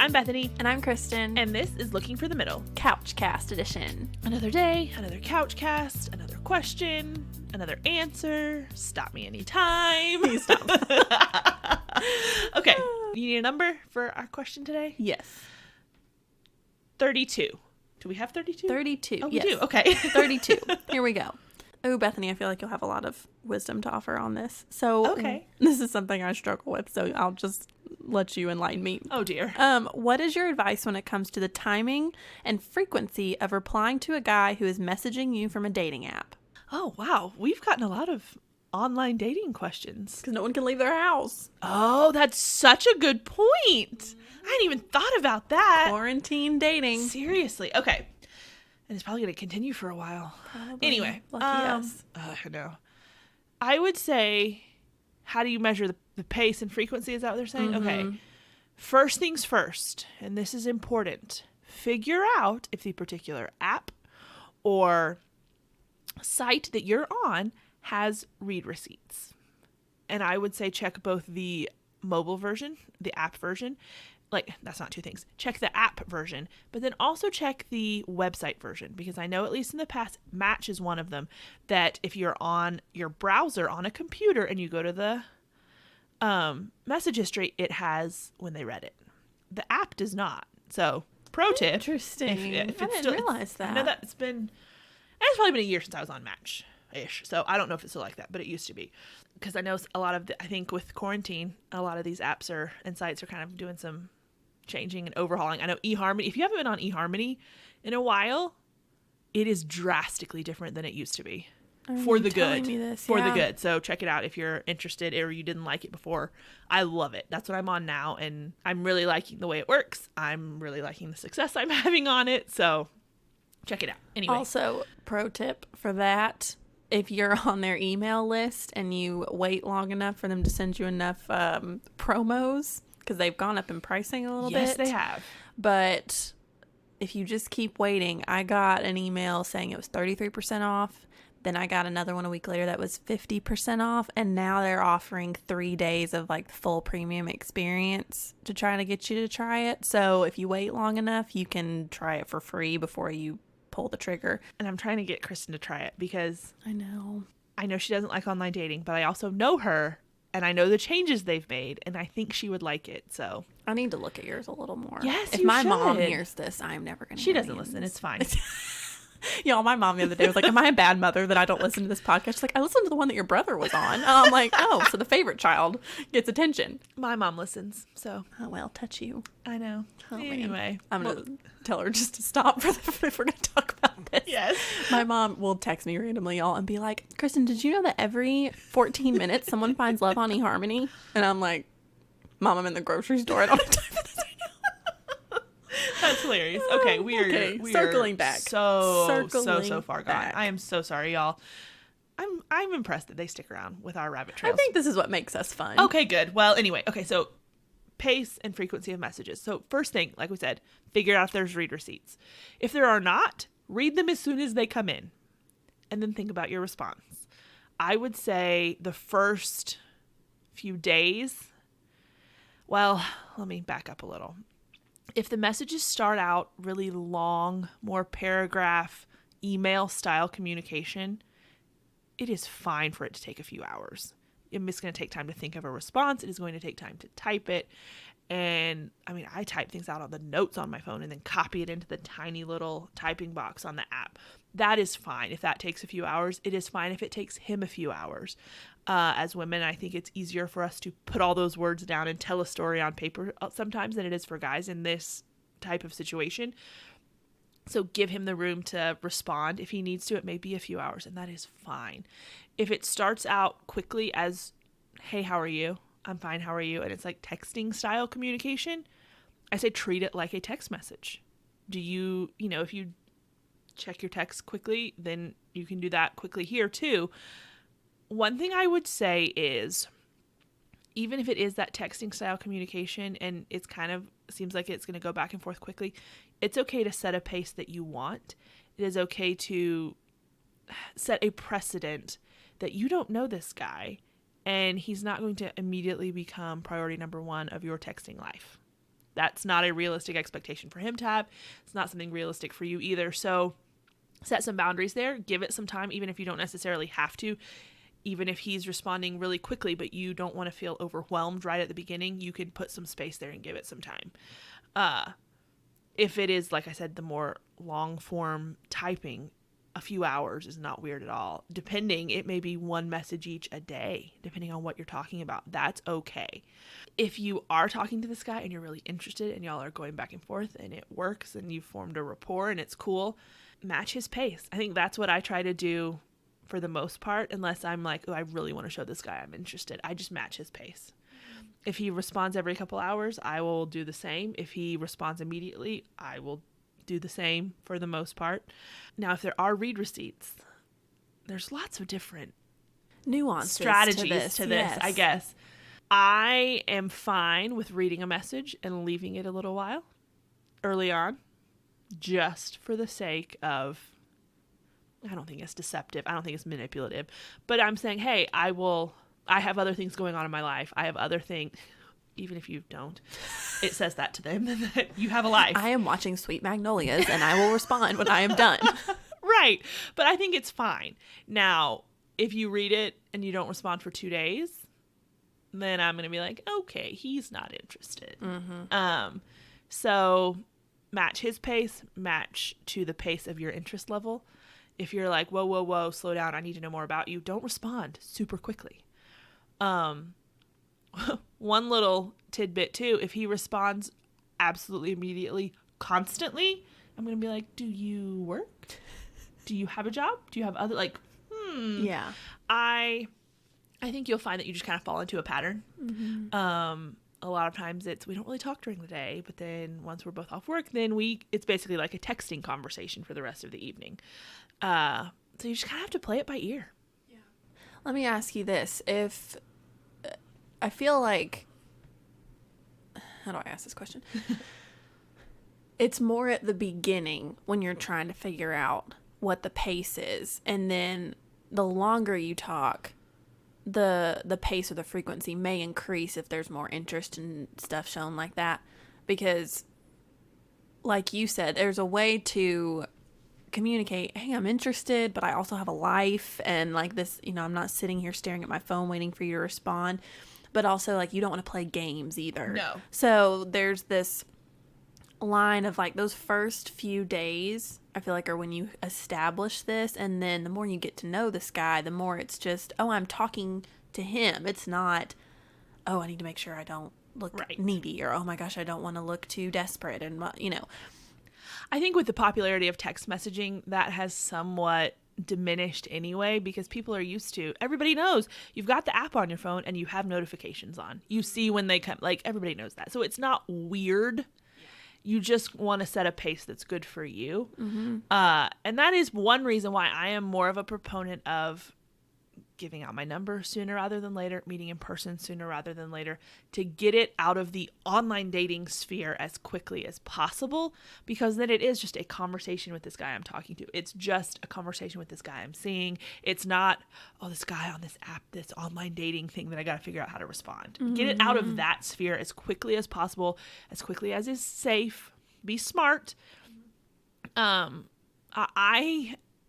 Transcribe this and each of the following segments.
I'm Bethany. And I'm Kristen. And this is Looking for the Middle. CouchCast edition. Another day, another CouchCast, another question, another answer. Stop me anytime. Please stop. Okay. You need a number for our question today? Yes. 32. Do we have 32? 32. Oh, we yes. do. Okay. 32. Here we go. Oh, Bethany, I feel like you'll have a lot of wisdom to offer on this. So Okay. This is something I struggle with, so I'll just let you enlighten me. Oh, dear. What is your advice when it comes to the timing and frequency of replying to a guy who is messaging you from a dating app? Oh, wow. We've gotten a lot of online dating questions. Because no one can leave their house. Oh, that's such a good point. I hadn't even thought about that. Quarantine dating. Seriously. Okay. And it's probably going to continue for a while. Probably. Anyway. Lucky us. I know. I would say, how do you measure the pace and frequency? Is that what they're saying? Mm-hmm. Okay. First things first, and this is important. Figure out if the particular app or site that you're on has read receipts. And I would say check both the mobile version, the app version. Like, that's not two things. Check the app version, but then also check the website version, because I know, at least in the past, Match is one of them, that if you're on your browser on a computer and you go to the message history, it has when they read it. The app does not. So, pro tip. Interesting. If I it's didn't realize that. I know that it's probably been a year since I was on Match-ish. So, I don't know if it's still like that, but it used to be. Because I know a lot of I think with quarantine, a lot of these apps and sites are kind of doing some changing and overhauling. I know eHarmony, if you haven't been on eHarmony in a while, it is drastically different than it used to be. For the good. The good. So check it out if you're interested or you didn't like it before. I love it. That's what I'm on now, and I'm really liking the way it works. I'm really liking the success I'm having on it. So check it out. Anyway. Also, pro tip for that, if you're on their email list and you wait long enough for them to send you enough promos, because they've gone up in pricing a little bit. Yes, they have. But if you just keep waiting, I got an email saying it was 33% off. Then I got another one a week later that was 50% off. And now they're offering 3 days of like full premium experience to try to get you to try it. So if you wait long enough, you can try it for free before you pull the trigger. And I'm trying to get Kristen to try it because I know she doesn't like online dating, but I also know her. And I know the changes they've made, and I think she would like it. So I need to look at yours a little more. Yes, if you my should. mom hears this, I'm never going to. She doesn't listen. It's fine. Y'all, my mom the other day was like, "Am I a bad mother that I don't listen to this podcast?" She's like, "I listened to the one that your brother was on." And I'm like, "Oh, so the favorite child gets attention." My mom listens, so oh well, touch you. I know. Oh, anyway, man. I'm gonna tell her just to stop if we're gonna talk about this. Yes. My mom will text me randomly, y'all, and be like, "Kristen, did you know that every 14 minutes someone finds love on eHarmony?" And I'm like, "Mom, I'm in the grocery store. I don't have time for this right now." That's hilarious. Okay, we are circling back. So far gone. Back. I am so sorry, y'all. I'm impressed that they stick around with our rabbit trails. I think this is what makes us fun. Okay, good. Well, anyway, so pace and frequency of messages. So first thing, like we said, figure out if there's read receipts. If there are not, read them as soon as they come in, and then think about your response. I would say the first few days. Well, let me back up a little. If the messages start out really long, more paragraph, email style communication, it is fine for it to take a few hours. It's going to take time to think of a response. It is going to take time to type it. And I mean, I type things out on the notes on my phone and then copy it into the tiny little typing box on the app. That is fine. If that takes a few hours, it is fine if it takes him a few hours. As women, I think it's easier for us to put all those words down and tell a story on paper sometimes than it is for guys in this type of situation. So give him the room to respond. If he needs to, it may be a few hours, and that is fine. If it starts out quickly as, "Hey, how are you? I'm fine, how are you?" and it's like texting style communication, I say treat it like a text message. If you check your text quickly, then you can do that quickly here too. One thing I would say is, even if it is that texting style communication and it's kind of seems like it's going to go back and forth quickly, it's okay to set a pace that you want. It is okay to set a precedent that you don't know this guy and he's not going to immediately become priority number one of your texting life. That's not a realistic expectation for him to have. It's not something realistic for you either. So set some boundaries there. Give it some time, even if you don't necessarily have to. Even if he's responding really quickly, but you don't want to feel overwhelmed right at the beginning, you can put some space there and give it some time. If it is, like I said, the more long form typing, a few hours is not weird at all. Depending, it may be one message each a day, depending on what you're talking about. That's okay. If you are talking to this guy and you're really interested and y'all are going back and forth and it works and you've formed a rapport and it's cool, match his pace. I think that's what I try to do for the most part, unless I'm like, oh, I really want to show this guy I'm interested. I just match his pace. If he responds every couple hours, I will do the same. If he responds immediately, I will do the same for the most part. Now, if there are read receipts, there's lots of different nuances strategies to this, yes. I guess. I am fine with reading a message and leaving it a little while early on, just for the sake of, I don't think it's deceptive. I don't think it's manipulative. But I'm saying, hey, I have other things going on in my life. I have other things. Even if you don't, it says that to them, that you have a life. I am watching Sweet Magnolias and I will respond when I am done. Right. But I think it's fine. Now, if you read it and you don't respond for 2 days, then I'm going to be like, okay, he's not interested. Mm-hmm. So match his pace, match to the pace of your interest level. If you're like, whoa, slow down, I need to know more about you, don't respond super quickly. One little tidbit too, if he responds absolutely immediately, constantly, I'm going to be like, do you work? Do you have a job? Do you have other, like, Yeah. I think you'll find that you just kind of fall into a pattern. Mm-hmm. A lot of times we don't really talk during the day, but then once we're both off work, then it's basically like a texting conversation for the rest of the evening. So you just kind of have to play it by ear. Yeah. Let me ask you this. If I feel like, how do I ask this question? It's more at the beginning when you're trying to figure out what the pace is. And then the longer you talk, the pace or the frequency may increase if there's more interest and stuff shown like that. Because, like you said, there's a way to communicate, hey, I'm interested, but I also have a life. And like this, I'm not sitting here staring at my phone waiting for you to respond. But also, like, you don't want to play games either. No. So there's this line of, like, those first few days, I feel like, are when you establish this. And then the more you get to know this guy, the more it's just, oh, I'm talking to him. It's not, oh, I need to make sure I don't look needy. Or, oh, my gosh, I don't want to look too desperate. And, I think with the popularity of text messaging, that has somewhat diminished anyway, because people are used to, everybody knows you've got the app on your phone and you have notifications on. You see when they come, like, everybody knows that. So it's not weird. You just want to set a pace that's good for you. Mm-hmm. And that is one reason why I am more of a proponent of giving out my number sooner rather than later, meeting in person sooner rather than later, to get it out of the online dating sphere as quickly as possible, because then it is just a conversation with this guy I'm talking to. It's just a conversation with this guy I'm seeing. It's not, oh, this guy on this app, this online dating thing that I got to figure out how to respond. Mm-hmm. Get it out of that sphere as quickly as possible, as quickly as is safe. Be smart.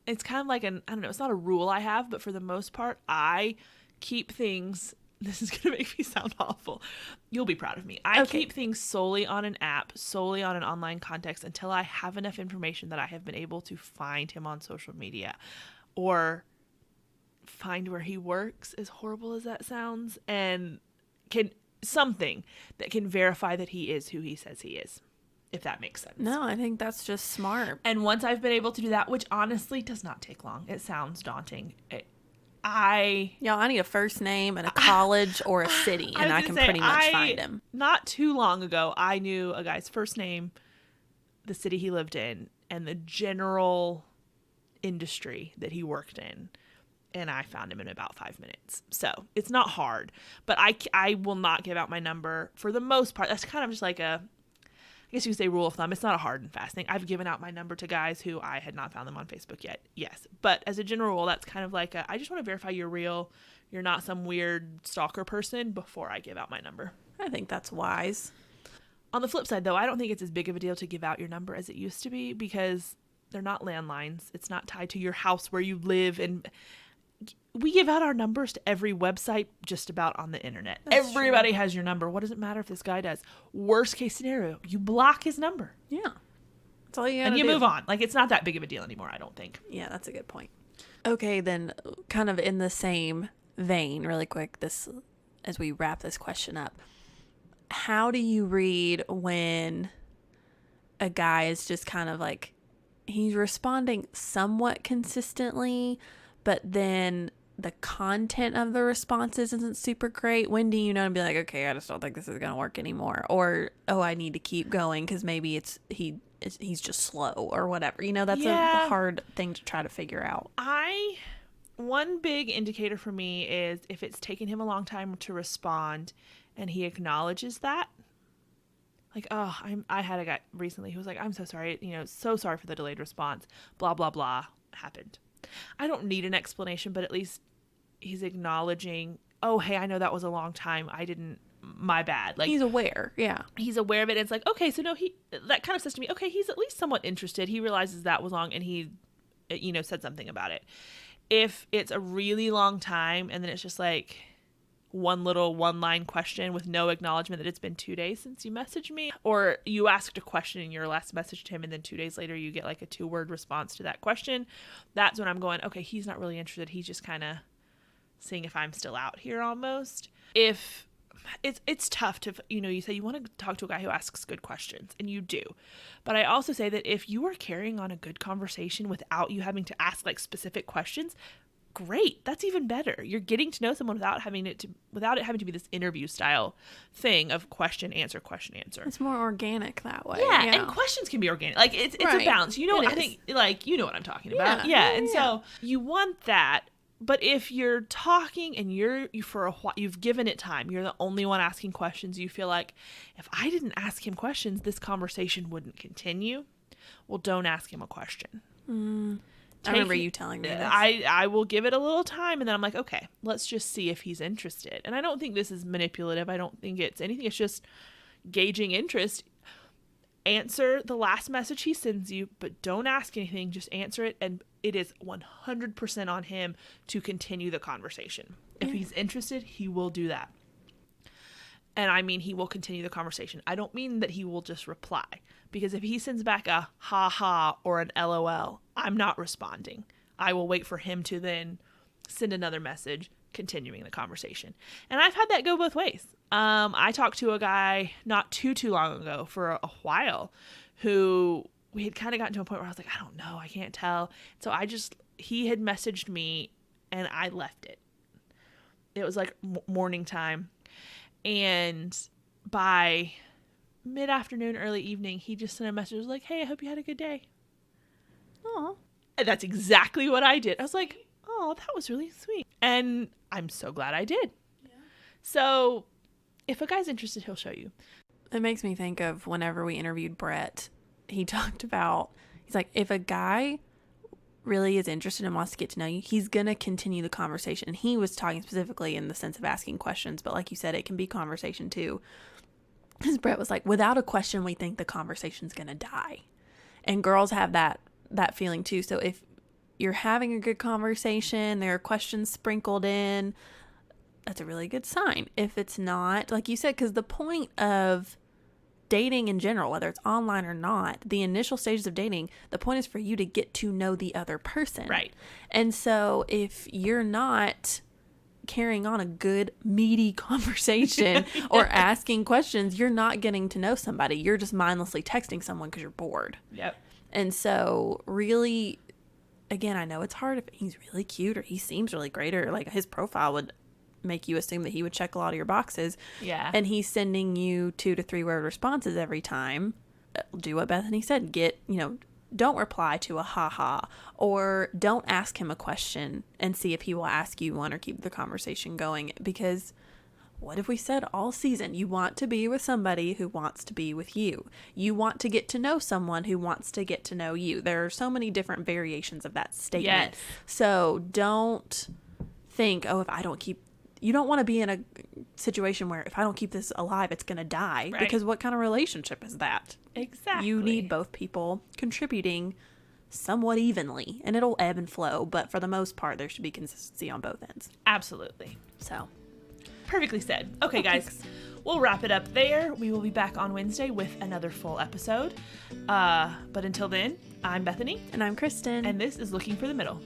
It's kind of like I don't know, it's not a rule I have, but for the most part, I keep things, this is going to make me sound awful. You'll be proud of me. I keep things solely on an app, solely on an online context until I have enough information that I have been able to find him on social media or find where he works, as horrible as that sounds, and something that can verify that he is who he says he is. If that makes sense. No, I think that's just smart. And once I've been able to do that, which honestly does not take long. It sounds daunting. I need a first name and a college or a city, and I can pretty much find him. Not too long ago, I knew a guy's first name, the city he lived in, and the general industry that he worked in. And I found him in about 5 minutes. So it's not hard. But I will not give out my number for the most part. That's kind of just like I guess you could say rule of thumb. It's not a hard and fast thing. I've given out my number to guys who I had not found them on Facebook yet. Yes. But as a general rule, that's kind of like I just want to verify you're real. You're not some weird stalker person before I give out my number. I think that's wise. On the flip side, though, I don't think it's as big of a deal to give out your number as it used to be because they're not landlines. It's not tied to your house where you live. And we give out our numbers to every website just about on the internet. That's Everybody true. has your number. What does it matter if this guy does? Worst case scenario, you block his number. Yeah. That's all you gotta And you do. move on. Like, it's not that big of a deal anymore, I don't think. Yeah, that's a good point. Okay, then kind of in the same vein, really quick, this as we wrap this question up. How do you read when a guy is just kind of like, he's responding somewhat consistently, but then the content of the responses isn't super great? When do you know to be like, okay, I just don't think this is going to work anymore? Or, oh, I need to keep going because maybe he's just slow or whatever. You know, that's Yeah. a hard thing to try to figure out. One big indicator for me is if it's taken him a long time to respond and he acknowledges that. Like, oh, I had a guy recently who was like, I'm so sorry, so sorry for the delayed response, blah, blah, blah, happened. I don't need an explanation, but at least he's acknowledging, oh, hey, I know that was a long time. My bad. Like, He's aware. Yeah. he's aware of it. And it's like, okay, so no, that kind of says to me, okay, he's at least somewhat interested. He realizes that was long and he, said something about it. If it's a really long time and then it's just like one line question with no acknowledgement that it's been 2 days since you messaged me, or you asked a question in your last message to him and then 2 days later you get like a 2-word response to that question, that's when I'm going, okay, he's not really interested. He's just kind of seeing if I'm still out here almost. If it's tough to, you say you want to talk to a guy who asks good questions, and you do. But I also say that if you are carrying on a good conversation without you having to ask like specific questions, great. That's even better. You're getting to know someone without it having to be this interview style thing of question, answer. It's more organic that way. Yeah, and questions can be organic. Like it's Right. a balance. I It think like you know what I'm talking about. Yeah. And so you want that. But if you're talking and you for a while, you've given it time, you're the only one asking questions, you feel like if I didn't ask him questions, this conversation wouldn't continue. Well, don't ask him a question. I remember you telling me this. I will give it a little time, and then I'm like, okay, let's just see if he's interested. And I don't think this is manipulative. I don't think it's anything. It's just gauging interest. Answer the last message he sends you, but don't ask anything. Just answer it, and it is 100% on him to continue the conversation. If he's interested, he will do that. And I mean, he will continue the conversation. I don't mean that he will just reply, because if he sends back a ha ha or an LOL, I'm not responding. I will wait for him to then send another message continuing the conversation. And I've had that go both ways. I talked to a guy not too long ago for a while who we had kind of gotten to a point where I was like, I don't know, I can't tell. So he had messaged me and I left it. It was like morning time. And by mid-afternoon, early evening, he just sent a message like, hey, I hope you had a good day. Oh, And that's exactly what I did. I was like, oh, that was really sweet. And I'm so glad I did. Yeah. So if a guy's interested, he'll show you. it makes me think of whenever we interviewed Brett. He talked about, he's like, if a guy really is interested and wants to get to know you, he's going to continue the conversation. And he was talking specifically in the sense of asking questions, but like you said, it can be conversation too. Because Brett was like, without a question, we think the conversation's going to die. And girls have that feeling too. So if you're having a good conversation, there are questions sprinkled in, that's a really good sign. If it's not, like you said, because the point of dating in general, whether it's online or not, the initial stages of dating, the point is for you to get to know the other person. Right. And so if you're not carrying on a good, meaty conversation or asking questions, you're not getting to know somebody. You're just mindlessly texting someone because you're bored. Yep. And so really, again, I know it's hard if he's really cute or he seems really great or like his profile would make you assume that he would check a lot of your boxes. Yeah. And he's sending you 2 to 3 word responses every time. Do what Bethany said. Don't reply to a haha, or don't ask him a question and see if he will ask you one or keep the conversation going. Because what have we said all season? You want to be with somebody who wants to be with you. You want to get to know someone who wants to get to know you. There are so many different variations of that statement. Yes. So don't think, oh, if I don't keep you don't want to be in a situation where if I don't keep this alive, it's going to die. Right. Because what kind of relationship is that? Exactly. You need both people contributing somewhat evenly, and it'll ebb and flow. But for the most part, there should be consistency on both ends. Absolutely. So, Perfectly said. Okay, guys. We'll wrap it up there. We will be back on Wednesday with another full episode. But until then, I'm Bethany. and I'm Kristen. And this is Looking for the Middle.